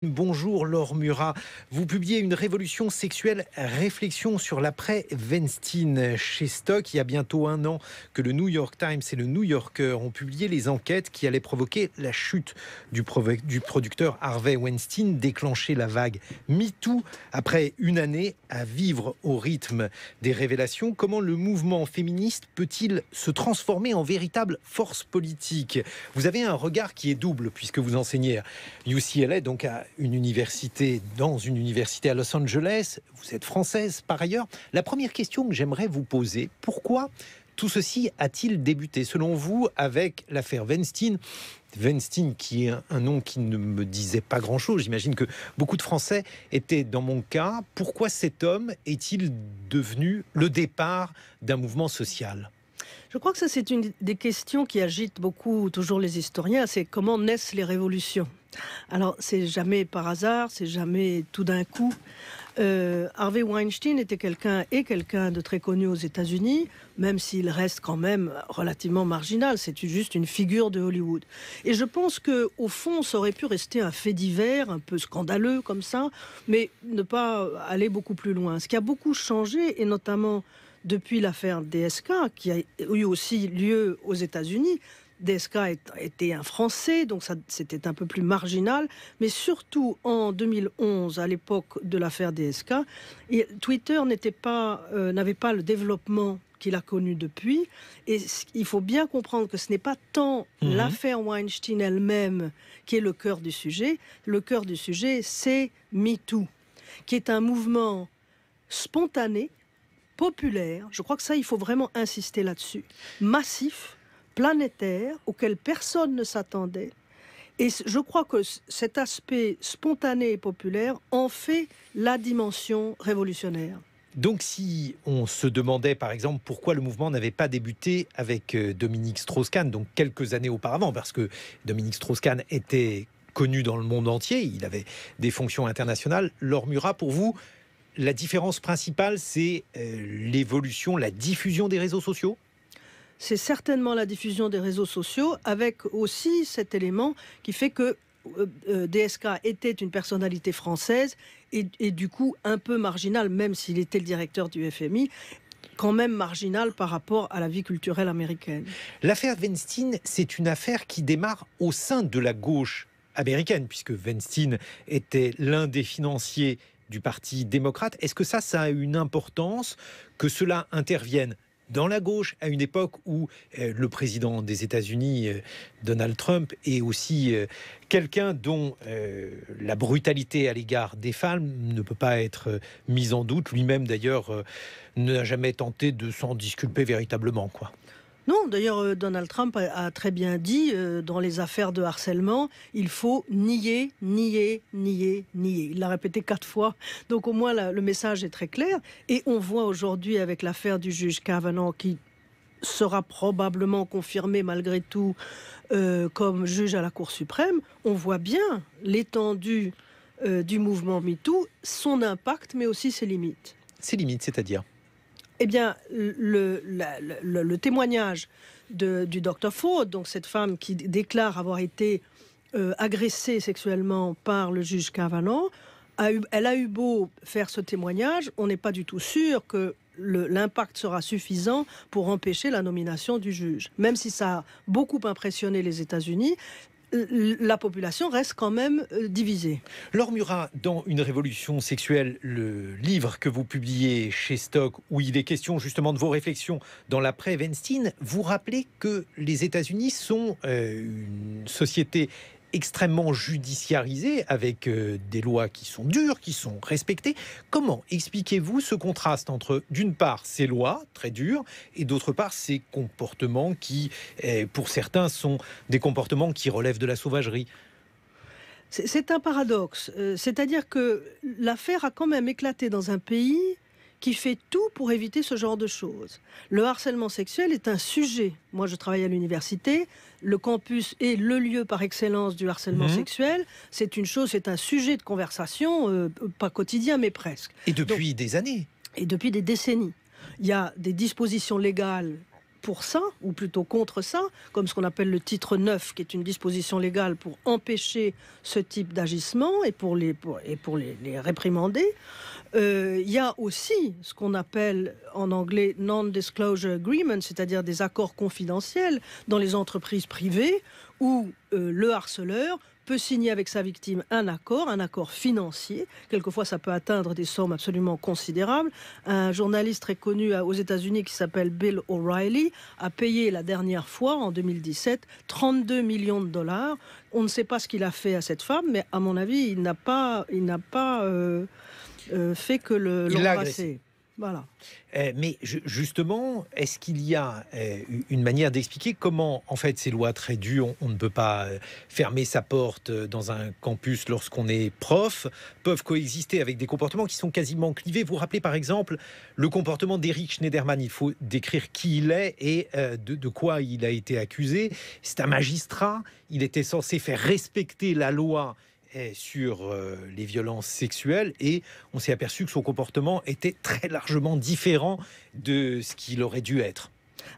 Bonjour Laure Murat, vous publiez une révolution sexuelle, réflexion sur l'après Weinstein chez Stock. Il y a bientôt un an que le New York Times et le New Yorker ont publié les enquêtes qui allaient provoquer la chute du producteur Harvey Weinstein, déclencher la vague MeToo. Après une année à vivre au rythme des révélations, comment le mouvement féministe peut-il se transformer en véritable force politique? Vous avez un regard qui est double puisque vous enseignez à UCLA, donc dans une université à Los Angeles. Vous êtes française par ailleurs. La première question que j'aimerais vous poser, pourquoi tout ceci a-t-il débuté selon vous avec l'affaire Weinstein? Weinstein, qui est un nom qui ne me disait pas grand-chose. J'imagine que beaucoup de Français étaient dans mon cas. Pourquoi cet homme est-il devenu le départ d'un mouvement social? Je crois que ça, c'est une des questions qui agite beaucoup toujours les historiens, c'est comment naissent les révolutions. Alors, c'est jamais par hasard, c'est jamais tout d'un coup. Harvey Weinstein était quelqu'un de très connu aux États-Unis, même s'il reste quand même relativement marginal. C'est juste une figure de Hollywood. Et je pense que au fond, ça aurait pu rester un fait divers, un peu scandaleux comme ça, mais ne pas aller beaucoup plus loin. Ce qui a beaucoup changé, et notamment depuis l'affaire DSK, qui a eu aussi lieu aux États-Unis. DSK était un Français, donc c'était un peu plus marginal. Mais surtout en 2011, à l'époque de l'affaire DSK, Twitter n'avait pas le développement qu'il a connu depuis. Et il faut bien comprendre que ce n'est pas tant l'affaire Weinstein elle-même qui est le cœur du sujet. Le cœur du sujet, c'est MeToo, qui est un mouvement spontané, populaire, je crois que ça, il faut vraiment insister là-dessus, massif, planétaire, auquel personne ne s'attendait. Et je crois que cet aspect spontané et populaire en fait la dimension révolutionnaire. Donc si on se demandait par exemple pourquoi le mouvement n'avait pas débuté avec Dominique Strauss-Kahn, donc quelques années auparavant, parce que Dominique Strauss-Kahn était connu dans le monde entier, il avait des fonctions internationales. Laure Murat, pour vous, la différence principale, c'est l'évolution, la diffusion des réseaux sociaux? C'est certainement la diffusion des réseaux sociaux, avec aussi cet élément qui fait que DSK était une personnalité française et du coup un peu marginal, même s'il était le directeur du FMI, quand même marginal par rapport à la vie culturelle américaine. L'affaire Weinstein, c'est une affaire qui démarre au sein de la gauche américaine, puisque Weinstein était l'un des financiers du Parti démocrate. Est-ce que ça a une importance que cela intervienne dans la gauche à une époque où le président des États-Unis, Donald Trump, est aussi quelqu'un dont la brutalité à l'égard des femmes ne peut pas être mise en doute. Lui-même, d'ailleurs, n'a jamais tenté de s'en disculper véritablement, quoi. Non, d'ailleurs, Donald Trump a très bien dit, dans les affaires de harcèlement, il faut nier, nier, nier, nier. Il l'a répété 4 fois, donc au moins le message est très clair. Et on voit aujourd'hui avec l'affaire du juge Kavanaugh, qui sera probablement confirmé malgré tout comme juge à la Cour suprême, on voit bien l'étendue du mouvement MeToo, son impact, mais aussi ses limites. Ses limites, c'est-à-dire ? Eh bien, le témoignage du Dr. Ford, donc cette femme qui déclare avoir été agressée sexuellement par le juge Kavanaugh, elle a eu beau faire ce témoignage, on n'est pas du tout sûr que l'impact sera suffisant pour empêcher la nomination du juge. Même si ça a beaucoup impressionné les États-Unis, la population reste quand même divisée. Laure Murat, dans Une révolution sexuelle, le livre que vous publiez chez Stock, où il est question justement de vos réflexions dans l'après Weinstein, vous rappelez que les États-Unis sont une société extrêmement judiciarisée, avec des lois qui sont dures, qui sont respectées. Comment expliquez-vous ce contraste entre, d'une part, ces lois très dures, et d'autre part, ces comportements qui, pour certains, sont des comportements qui relèvent de la sauvagerie? C'est un paradoxe. C'est-à-dire que l'affaire a quand même éclaté dans un pays qui fait tout pour éviter ce genre de choses. Le harcèlement sexuel est un sujet. Moi, je travaille à l'université. Le campus est le lieu par excellence du harcèlement sexuel. C'est une chose, c'est un sujet de conversation, pas quotidien, mais presque. Et depuis des années. Et depuis des décennies. Il y a des dispositions légales pour ça, ou plutôt contre ça, comme ce qu'on appelle le titre 9, qui est une disposition légale pour empêcher ce type d'agissement et pour les réprimander. Il y a aussi ce qu'on appelle en anglais non-disclosure agreement, c'est-à-dire des accords confidentiels dans les entreprises privées où le harceleur peut signer avec sa victime un accord financier. Quelquefois, ça peut atteindre des sommes absolument considérables. Un journaliste très connu aux États-Unis qui s'appelle Bill O'Reilly a payé la dernière fois, en 2017, 32 millions de dollars. On ne sait pas ce qu'il a fait à cette femme, mais à mon avis, il n'a pas fait que l'embrasser. Voilà. Mais justement, est-ce qu'il y a une manière d'expliquer comment, en fait, ces lois très dures, on ne peut pas fermer sa porte dans un campus lorsqu'on est prof, peuvent coexister avec des comportements qui sont quasiment clivés. Vous rappelez par exemple le comportement d'Eric Schneiderman. Il faut décrire qui il est et de quoi il a été accusé. C'est un magistrat. Il était censé faire respecter la loi sur les violences sexuelles et on s'est aperçu que son comportement était très largement différent de ce qu'il aurait dû être.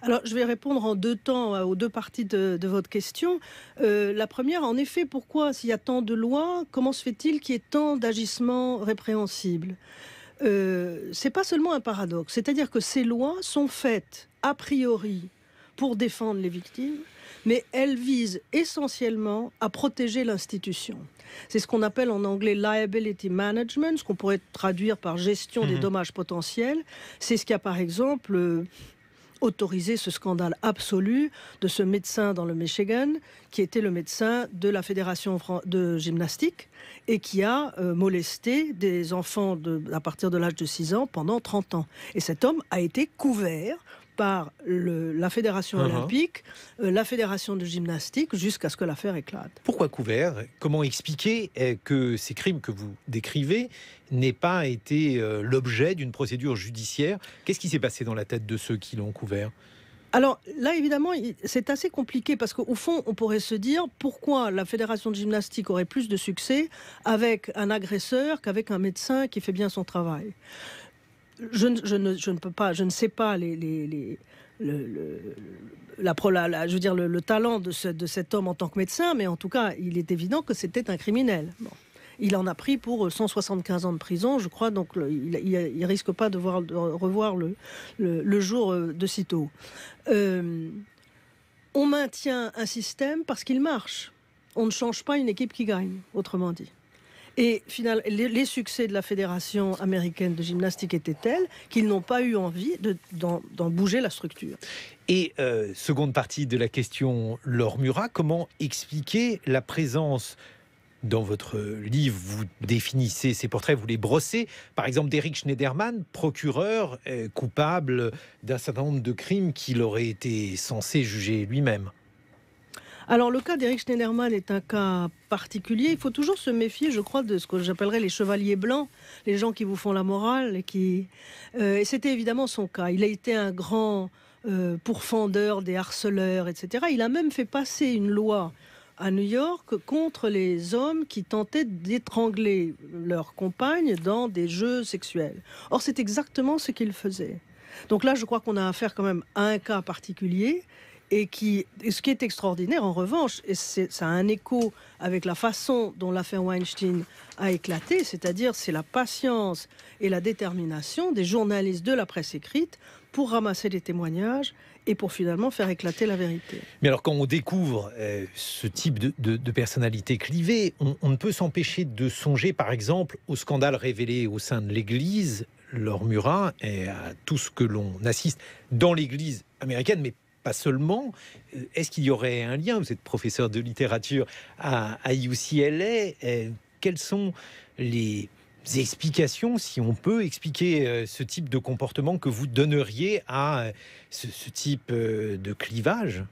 Alors, je vais répondre en deux temps aux deux parties de votre question. La première, en effet, pourquoi, s'il y a tant de lois, comment se fait-il qu'il y ait tant d'agissements répréhensibles ? C'est pas seulement un paradoxe, c'est-à-dire que ces lois sont faites a priori pour défendre les victimes, mais elles visent essentiellement à protéger l'institution. C'est ce qu'on appelle en anglais liability management, ce qu'on pourrait traduire par gestion des dommages potentiels. C'est ce qui a par exemple autorisé ce scandale absolu de ce médecin dans le Michigan, qui était le médecin de la Fédération de gymnastique et qui a molesté des enfants à partir de l'âge de 6 ans pendant 30 ans. Et cet homme a été couvert par la Fédération olympique, la Fédération de gymnastique, jusqu'à ce que l'affaire éclate. Pourquoi couvert ? Comment expliquer que ces crimes que vous décrivez n'aient pas été l'objet d'une procédure judiciaire ? Qu'est-ce qui s'est passé dans la tête de ceux qui l'ont couvert ? Alors là, évidemment, c'est assez compliqué parce qu'au fond, on pourrait se dire pourquoi la Fédération de gymnastique aurait plus de succès avec un agresseur qu'avec un médecin qui fait bien son travail. Je ne sais pas le talent de cet homme en tant que médecin, mais en tout cas, il est évident que c'était un criminel. Bon. Il en a pris pour 175 ans de prison, je crois, donc il risque pas de revoir le jour de sitôt. On maintient un système parce qu'il marche. On ne change pas une équipe qui gagne, autrement dit. Et finalement, les succès de la Fédération américaine de gymnastique étaient tels qu'ils n'ont pas eu envie d'en bouger la structure. Et seconde partie de la question, Laure Murat, comment expliquer la présence, dans votre livre, vous définissez ces portraits, vous les brossez, par exemple d'Eric Schneiderman, procureur coupable d'un certain nombre de crimes qu'il aurait été censé juger lui-même. Alors, le cas d'Eric Schneiderman est un cas particulier. Il faut toujours se méfier, je crois, de ce que j'appellerais les chevaliers blancs, les gens qui vous font la morale. Et c'était évidemment son cas. Il a été un grand pourfendeur des harceleurs, etc. Il a même fait passer une loi à New York contre les hommes qui tentaient d'étrangler leurs compagnes dans des jeux sexuels. Or, c'est exactement ce qu'il faisait. Donc là, je crois qu'on a affaire quand même à un cas particulier. Et ce qui est extraordinaire, en revanche, et ça a un écho avec la façon dont l'affaire Weinstein a éclaté, c'est-à-dire c'est la patience et la détermination des journalistes de la presse écrite pour ramasser des témoignages et pour finalement faire éclater la vérité. Mais alors quand on découvre ce type de personnalité clivée, on ne peut s'empêcher de songer par exemple au scandale révélé au sein de l'Église, Laure Murat, et à tout ce que l'on assiste dans l'Église américaine, mais pas seulement. Est-ce qu'il y aurait un lien ? Vous êtes professeur de littérature à UCLA. Quelles sont les explications, si on peut expliquer ce type de comportement que vous donneriez à ce type de clivage ?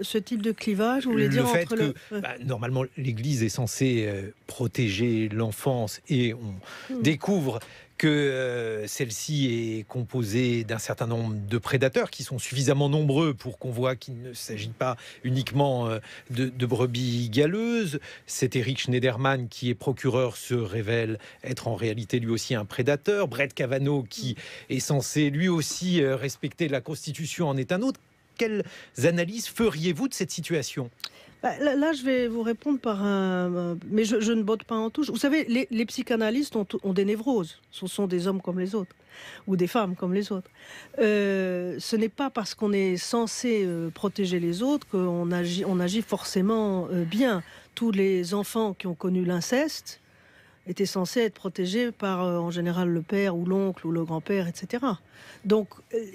Ce type de clivage, vous voulez dire le fait entre que normalement l'Église est censée protéger l'enfance et on découvre que celle-ci est composée d'un certain nombre de prédateurs qui sont suffisamment nombreux pour qu'on voit qu'il ne s'agit pas uniquement de brebis galeuses. Cet Eric Schneiderman, qui est procureur, se révèle être en réalité lui aussi un prédateur. Brett Kavanaugh, qui est censé lui aussi respecter la Constitution, en est un autre. Quelles analyses feriez-vous de cette situation ? Là, je vais vous répondre par un... Mais je ne botte pas en touche. Vous savez, les psychanalystes ont des névroses. Ce sont des hommes comme les autres, ou des femmes comme les autres. Ce n'est pas parce qu'on est censé protéger les autres qu'on agit forcément bien. Tous les enfants qui ont connu l'inceste étaient censés être protégés par, en général, le père ou l'oncle ou le grand-père, etc. Donc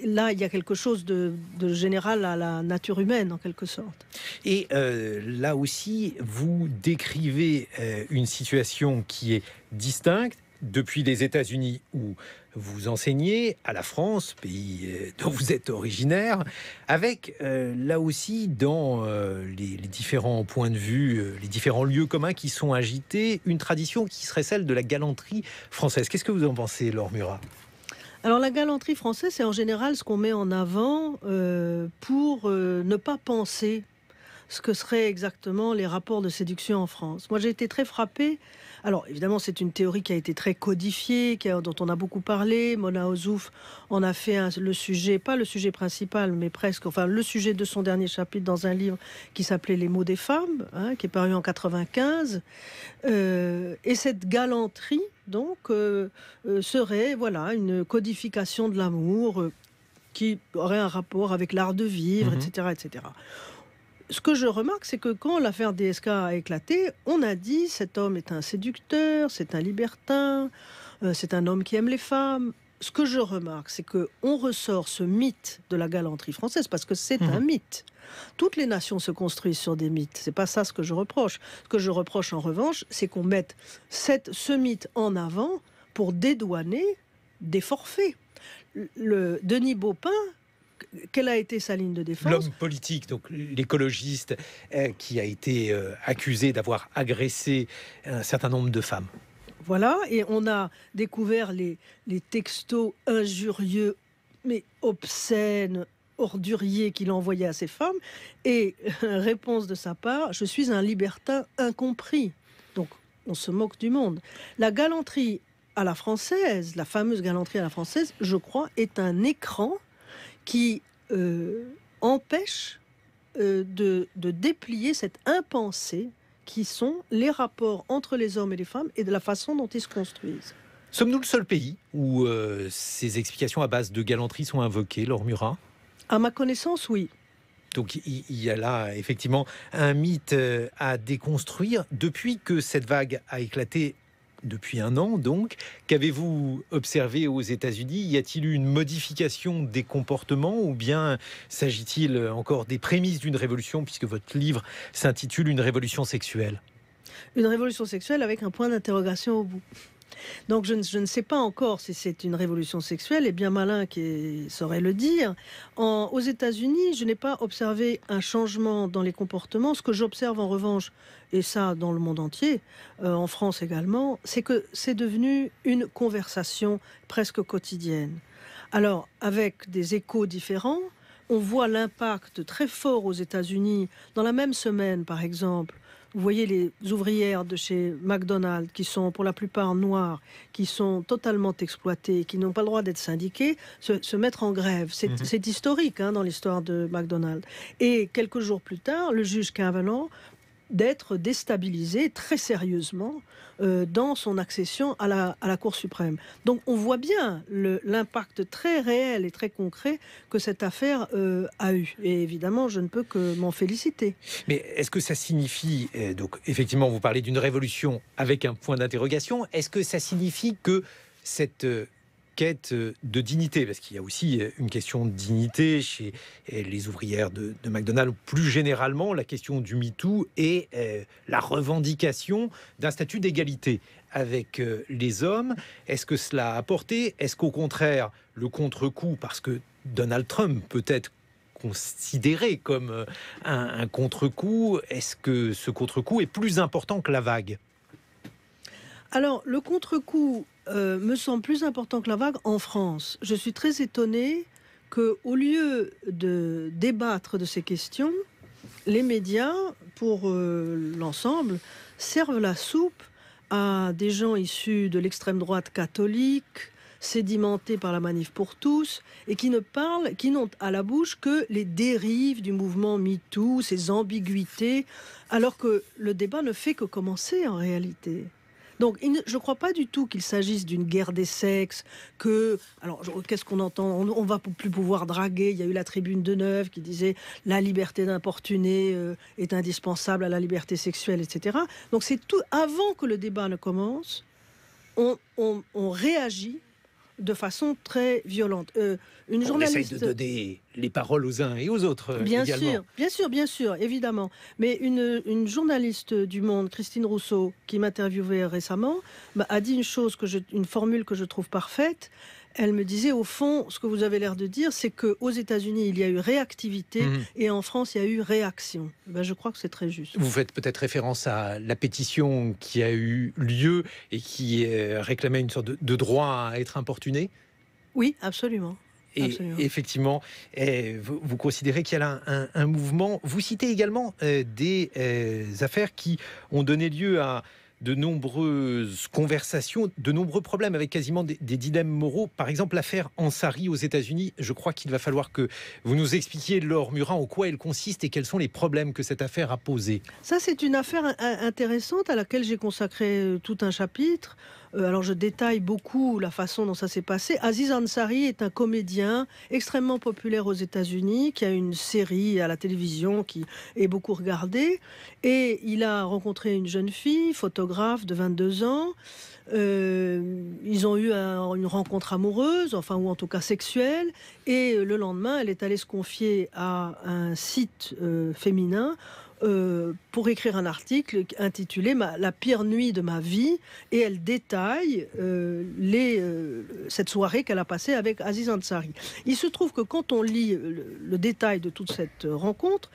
là, il y a quelque chose de général à la nature humaine, en quelque sorte. Et là aussi, vous décrivez une situation qui est distincte depuis les États-Unis où vous enseignez, à la France, pays dont vous êtes originaire, avec là aussi dans les différents points de vue, les différents lieux communs qui sont agités, une tradition qui serait celle de la galanterie française. Qu'est-ce que vous en pensez, Laure Murat ? Alors la galanterie française, c'est en général ce qu'on met en avant pour ne pas penser ce que seraient exactement les rapports de séduction en France. Moi, j'ai été très frappée. Alors, évidemment, c'est une théorie qui a été très codifiée, dont on a beaucoup parlé. Mona Ozouf en a fait le sujet, pas le sujet principal, mais presque, enfin, le sujet de son dernier chapitre dans un livre qui s'appelait Les mots des femmes, qui est paru en 95. Et cette galanterie, donc, serait, voilà, une codification de l'amour qui aurait un rapport avec l'art de vivre, etc., etc. Ce que je remarque, c'est que quand l'affaire DSK a éclaté, on a dit cet homme est un séducteur, c'est un libertin, c'est un homme qui aime les femmes. Ce que je remarque, c'est qu'on ressort ce mythe de la galanterie française parce que c'est un mythe. Toutes les nations se construisent sur des mythes. C'est pas ça ce que je reproche. Ce que je reproche en revanche, c'est qu'on mette ce mythe en avant pour dédouaner des forfaits. Denis Baupin, quelle a été sa ligne de défense ? L'homme politique, donc l'écologiste, qui a été accusé d'avoir agressé un certain nombre de femmes. Voilà, et on a découvert les textos injurieux, mais obscènes, orduriers qu'il envoyait à ces femmes. Et réponse de sa part, je suis un libertin incompris. Donc on se moque du monde. La galanterie à la française, la fameuse galanterie à la française, je crois, est un écran qui empêche de déplier cette impensée qui sont les rapports entre les hommes et les femmes et de la façon dont ils se construisent. Sommes-nous le seul pays où ces explications à base de galanterie sont invoquées, Laure Murat ? À ma connaissance, oui. Donc il y a là effectivement un mythe à déconstruire. Depuis que cette vague a éclaté, depuis un an donc, qu'avez-vous observé aux États-Unis ? Y a-t-il eu une modification des comportements ou bien s'agit-il encore des prémices d'une révolution, puisque votre livre s'intitule « Une révolution sexuelle » ? Une révolution sexuelle avec un point d'interrogation au bout. Donc je ne sais pas encore si c'est une révolution sexuelle, et bien malin qui saurait le dire. Aux États-Unis, je n'ai pas observé un changement dans les comportements. Ce que j'observe en revanche, et ça dans le monde entier, en France également, c'est que c'est devenu une conversation presque quotidienne. Alors, avec des échos différents, on voit l'impact très fort aux États-Unis. Dans la même semaine, par exemple, vous voyez les ouvrières de chez McDonald's, qui sont pour la plupart noires, qui sont totalement exploitées, qui n'ont pas le droit d'être syndiquées, se mettre en grève. C'est historique dans l'histoire de McDonald's. Et quelques jours plus tard, le juge Kavanaugh d'être déstabilisé très sérieusement dans son accession à la Cour suprême. Donc on voit bien l'impact très réel et très concret que cette affaire a eu. Et évidemment, je ne peux que m'en féliciter. Mais est-ce que ça signifie, donc effectivement vous parlez d'une révolution avec un point d'interrogation, est-ce que ça signifie que cette quête de dignité, parce qu'il y a aussi une question de dignité chez les ouvrières de McDonald's, plus généralement la question du MeToo et la revendication d'un statut d'égalité avec les hommes. Est-ce que cela a apporté ? Est-ce qu'au contraire, le contre-coup, parce que Donald Trump peut être considéré comme un contre-coup, est-ce que ce contre-coup est plus important que la vague ? Alors, le contre-coup me semble plus important que la vague en France. Je suis très étonnée qu'au lieu de débattre de ces questions, les médias, pour l'ensemble, servent la soupe à des gens issus de l'extrême droite catholique, sédimentés par la Manif pour tous, et qui n'ont à la bouche que les dérives du mouvement MeToo, ses ambiguïtés, alors que le débat ne fait que commencer en réalité. Donc, je ne crois pas du tout qu'il s'agisse d'une guerre des sexes, qu'est-ce qu'on entend? On va plus pouvoir draguer. Il y a eu la tribune de Neuve qui disait la liberté d'importuner est indispensable à la liberté sexuelle, etc. Donc, c'est tout, avant que le débat ne commence, on réagit de façon très violente. Une journaliste... essaye de donner les paroles aux uns et aux autres également. Bien sûr, évidemment. Mais une journaliste du Monde, Christine Rousseau, qui m'interviewait récemment, a dit une formule que je trouve parfaite. Elle me disait, au fond, ce que vous avez l'air de dire, c'est qu'aux États-Unis, il y a eu réactivité et en France, il y a eu réaction. Je crois que c'est très juste. Vous faites peut-être référence à la pétition qui a eu lieu et qui réclamait une sorte de droit à être importuné? Oui, absolument. Et absolument. effectivement, vous considérez qu'il y a là un mouvement. Vous citez également des affaires qui ont donné lieu à de nombreuses conversations, de nombreux problèmes avec quasiment des dilemmes moraux. Par exemple, l'affaire Ansari aux États-Unis. Je crois qu'il va falloir que vous nous expliquiez, Laure Murat, en quoi elle consiste et quels sont les problèmes que cette affaire a posés. Ça, c'est une affaire intéressante à laquelle j'ai consacré tout un chapitre. Alors, je détaille beaucoup la façon dont ça s'est passé. Aziz Ansari est un comédien extrêmement populaire aux États-Unis, qui a une série à la télévision qui est beaucoup regardée. Et il a rencontré une jeune fille, photographe de 22 ans. Ils ont eu une rencontre amoureuse, ou en tout cas sexuelle. Et le lendemain, elle est allée se confier à un site féminin pour écrire un article intitulé La pire nuit de ma vie, et elle détaille cette soirée qu'elle a passée avec Aziz Ansari. Il se trouve que quand on lit le détail de toute cette rencontre,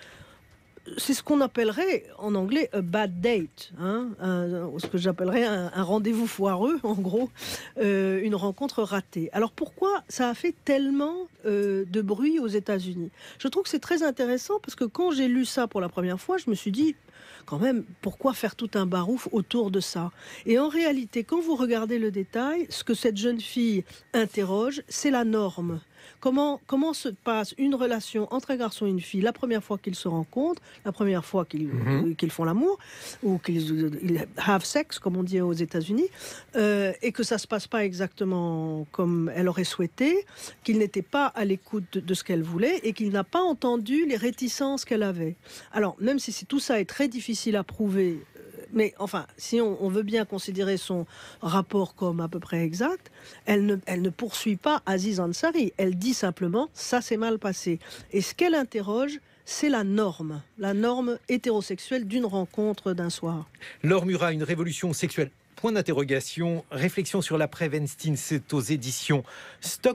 c'est ce qu'on appellerait en anglais a bad date, ce que j'appellerais un rendez-vous foireux, en gros, une rencontre ratée. Alors pourquoi ça a fait tellement de bruit aux États-Unis? Je trouve que c'est très intéressant parce que quand j'ai lu ça pour la première fois, je me suis dit, quand même, pourquoi faire tout un barouf autour de ça? Et en réalité, quand vous regardez le détail, ce que cette jeune fille interroge, c'est la norme. Comment se passe une relation entre un garçon et une fille la première fois qu'ils se rencontrent, la première fois qu'ils font l'amour, ou qu'ils have sex, comme on dit aux États-Unis, et que ça ne se passe pas exactement comme elle aurait souhaité, qu'il n'était pas à l'écoute de ce qu'elle voulait, et qu'il n'a pas entendu les réticences qu'elle avait. Alors, même si tout ça est très difficile à prouver, mais enfin, si on veut bien considérer son rapport comme à peu près exact, elle ne poursuit pas Aziz Ansari. Elle dit simplement, ça s'est mal passé. Et ce qu'elle interroge, c'est la norme hétérosexuelle d'une rencontre d'un soir. Laure Murat, une révolution sexuelle. Point d'interrogation. Réflexion sur l'après Weinstein, c'est aux éditions Stock.